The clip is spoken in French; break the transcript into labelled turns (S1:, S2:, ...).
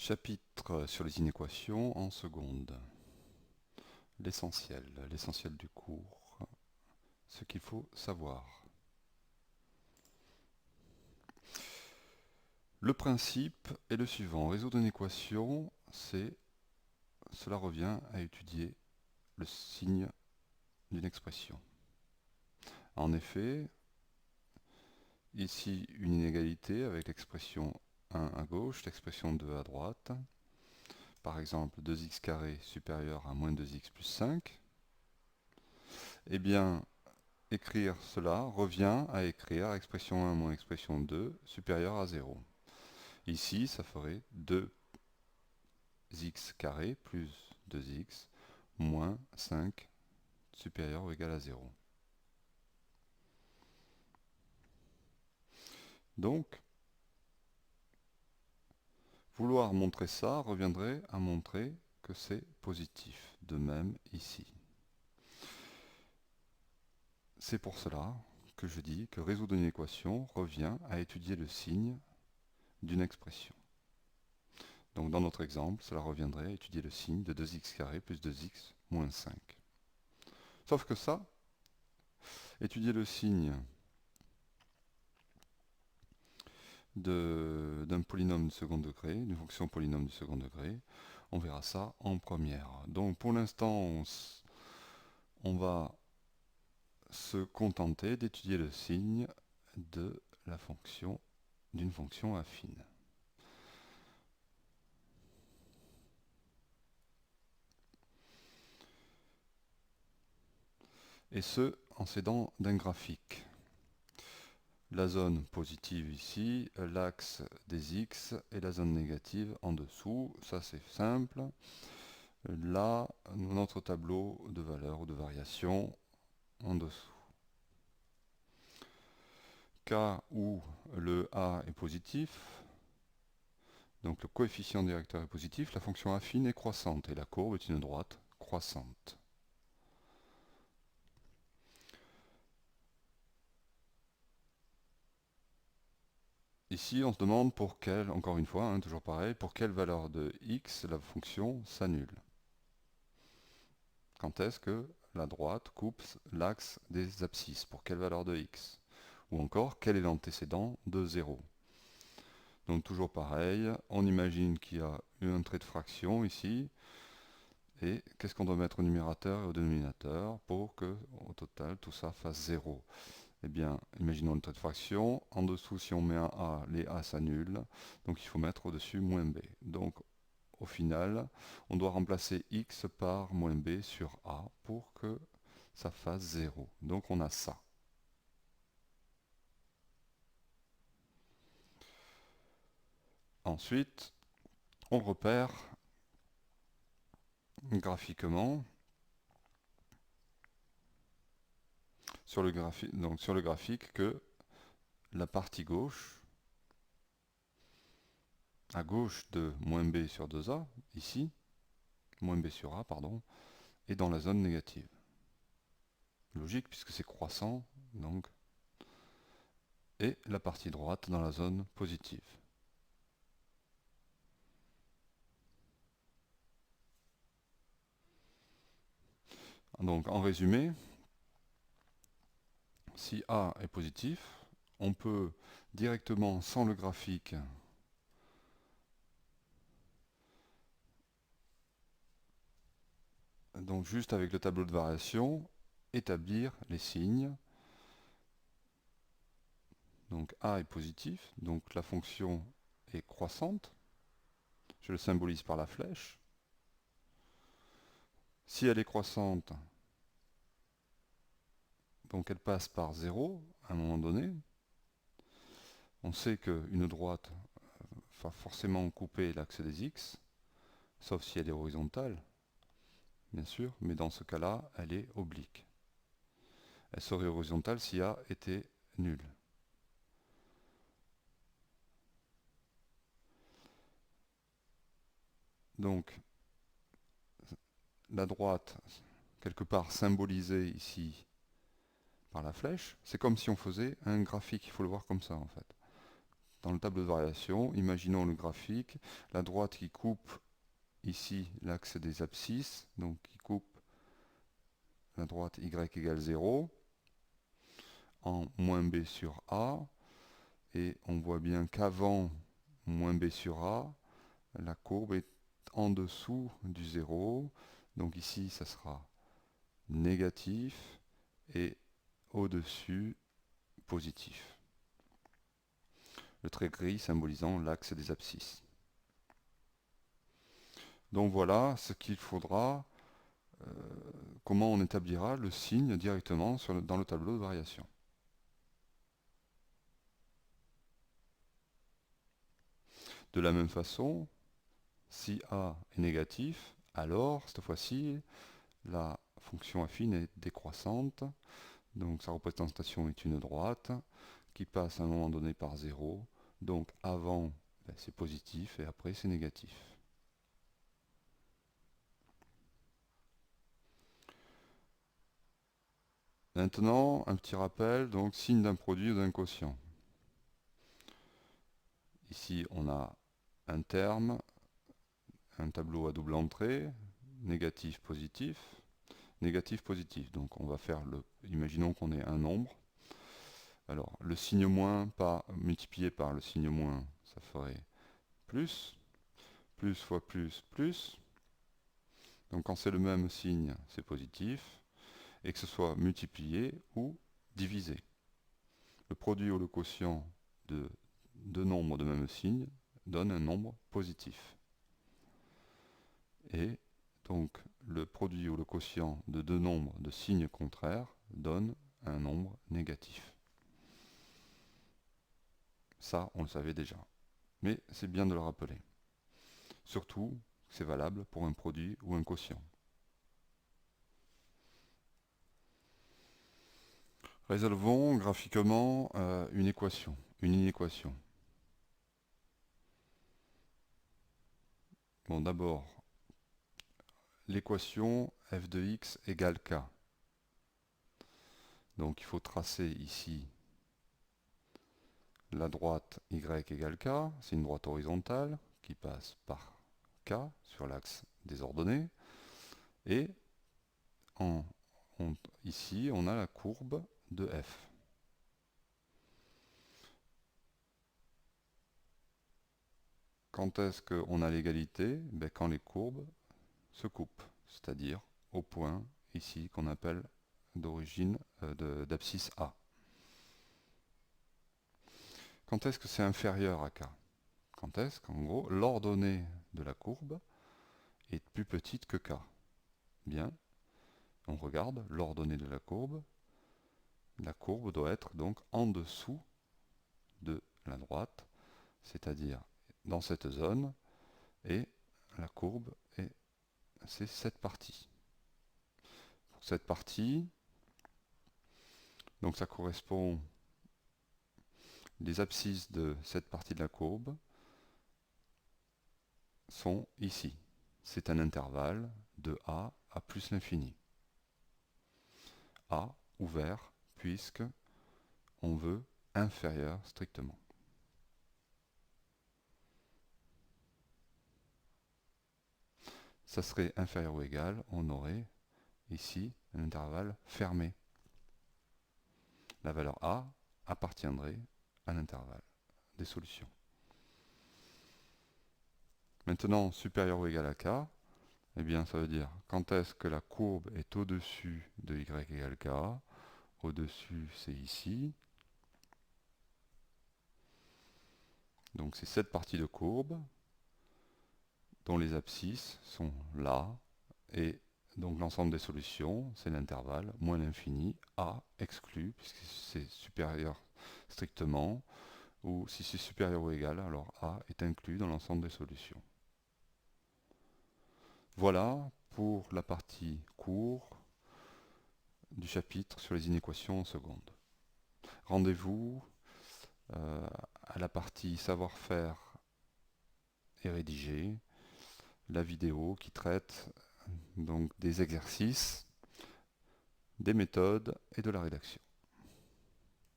S1: Chapitre sur les inéquations en seconde. L'essentiel du cours, ce qu'il faut savoir. Le principe est le suivant. Résoudre une équation, cela revient à étudier le signe d'une expression. En effet, ici une inégalité avec l'expression 1 à gauche, l'expression 2 à droite. Par exemple, 2x carré supérieur à moins 2x plus 5. Eh bien, écrire cela revient à écrire expression 1 moins expression 2 supérieure à 0. Ici, ça ferait 2x carré plus 2x moins 5 supérieur ou égal à 0. Donc, vouloir montrer ça reviendrait à montrer que c'est positif. De même ici. C'est pour cela que je dis que résoudre une équation revient à étudier le signe d'une expression. Donc dans notre exemple, cela reviendrait à étudier le signe de 2x carré plus 2x moins 5. Sauf que ça, étudier le signe d'un polynôme du second degré, d'une fonction polynôme du second degré, on verra ça en première. Donc pour l'instant, on va se contenter d'étudier le signe de la fonction d'une fonction affine. Et ce, en s'aidant d'un graphique. La zone positive ici, l'axe des x et la zone négative en dessous, ça c'est simple. Là, notre tableau de valeurs ou de variations en dessous. Cas où le a est positif, donc le coefficient directeur est positif, la fonction affine est croissante et la courbe est une droite croissante. Ici, on se demande pour quelle, encore une fois, hein, toujours pareil, pour quelle valeur de x la fonction s'annule. Quand est-ce que la droite coupe l'axe des abscisses? Pour quelle valeur de x? Ou encore, quel est l'antécédent de 0? Donc toujours pareil, on imagine qu'il y a un trait de fraction ici, et qu'est-ce qu'on doit mettre au numérateur et au dénominateur pour que, au total, tout ça fasse 0? Eh bien, imaginons le trait de fraction. En dessous, si on met un a, les a s'annulent. Donc il faut mettre au-dessus moins b. Donc au final, on doit remplacer x par moins b sur a pour que ça fasse 0. Donc on a ça. Ensuite, on repère graphiquement sur le graphique que la partie gauche, à gauche de moins b sur 2a, ici, moins b sur a, pardon, est dans la zone négative. Logique puisque c'est croissant, donc, et la partie droite dans la zone positive. Donc en résumé, si A est positif, on peut directement, sans le graphique, donc juste avec le tableau de variation, établir les signes. Donc A est positif, donc la fonction est croissante. Je le symbolise par la flèche. Si elle est croissante, donc elle passe par 0 à un moment donné. On sait qu'une droite va forcément couper l'axe des x, sauf si elle est horizontale, bien sûr, mais dans ce cas-là, elle est oblique. Elle serait horizontale si A était nul. Donc, la droite, quelque part symbolisée ici par la flèche, c'est comme si on faisait un graphique, il faut le voir comme ça en fait. dans le tableau de variation, imaginons le graphique, la droite qui coupe ici l'axe des abscisses, donc qui coupe la droite y égale 0 en moins b sur a, et on voit bien qu'avant moins b sur a, la courbe est en dessous du 0, donc ici ça sera négatif et au-dessus positif. Le trait gris symbolisant l'axe des abscisses. Donc voilà ce qu'il faudra, comment on établira le signe directement dans le tableau de variation. De la même façon, si A est négatif, alors cette fois-ci la fonction affine est décroissante, donc sa représentation est une droite qui passe à un moment donné par 0, donc avant c'est positif et après c'est négatif. Maintenant, un petit rappel, donc signe d'un produit ou d'un quotient. Ici, on a un terme, un tableau à double entrée, négatif, positif, négatif, positif. Donc on va faire imaginons qu'on ait un nombre. Alors le signe moins pas multiplié par le signe moins, ça ferait plus, plus fois plus, plus. Donc quand c'est le même signe, c'est positif, et que ce soit multiplié ou divisé. Le produit ou le quotient de deux nombres de même signe donne un nombre positif. Et donc le produit ou le quotient de deux nombres de signes contraires donne un nombre négatif. Ça, on le savait déjà. Mais c'est bien de le rappeler. Surtout, c'est valable pour un produit ou un quotient. Résolvons graphiquement une inéquation. Bon, d'abord, l'équation f de x égale k. Donc il faut tracer ici la droite y égale k, c'est une droite horizontale qui passe par k sur l'axe des ordonnées. Et ici, on a la courbe de f. Quand est-ce qu'on a l'égalité? Ben, quand les courbes se coupent, c'est-à-dire au point ici qu'on appelle d'origine d'abscisse A. Quand est-ce que c'est inférieur à k? Quand est-ce qu'en gros l'ordonnée de la courbe est plus petite que k? Bien, on regarde l'ordonnée de la courbe doit être donc en dessous de la droite, c'est-à-dire dans cette zone, et la courbe c'est cette partie. Pour cette partie, donc ça correspond, les abscisses de cette partie de la courbe sont ici. C'est un intervalle de A à plus l'infini. A ouvert puisque on veut inférieur strictement. Ça serait inférieur ou égal, on aurait ici un intervalle fermé. La valeur A appartiendrait à l'intervalle des solutions. Maintenant, supérieur ou égal à k, eh bien ça veut dire quand est-ce que la courbe est au-dessus de y égale k, au-dessus c'est ici, donc c'est cette partie de courbe dont les abscisses sont là, et donc l'ensemble des solutions, c'est l'intervalle moins l'infini, A exclu, puisque c'est supérieur strictement, ou si c'est supérieur ou égal, alors A est inclus dans l'ensemble des solutions. Voilà pour la partie cours du chapitre sur les inéquations en seconde. Rendez-vous à la partie savoir-faire et rédiger, la vidéo qui traite donc des exercices, des méthodes et de la rédaction.